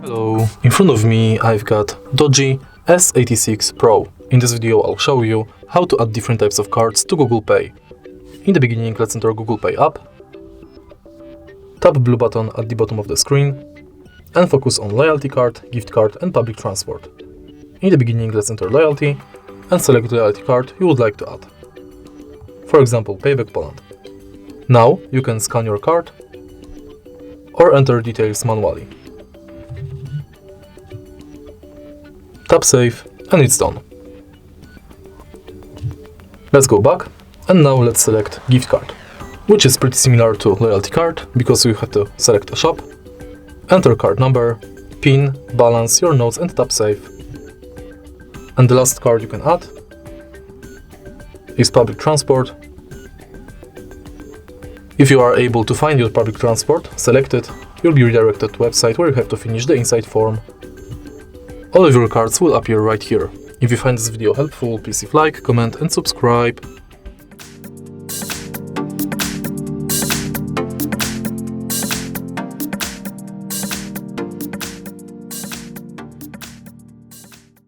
Hello, in front of me I've got DOOGEE S86 Pro. In this video I'll show you how to add different types of cards to Google Pay. In the beginning, let's enter Google Pay app, tap blue button at the bottom of the screen, and focus on loyalty card, gift card and public transport. In the beginning, let's enter loyalty and select the loyalty card you would like to add. For example, Payback Poland. Now you can scan your card or enter details manually. Tap Save and it's done. Let's go back and now let's select gift card, which is pretty similar to loyalty card because you have to select a shop, enter card number, PIN, balance, your notes and tap Save. And the last card you can add is public transport. If you are able to find your public transport, select it, you'll be redirected to a website where you have to finish the inside form. All of your cards will appear right here. If you find this video helpful, please leave a like, comment and subscribe.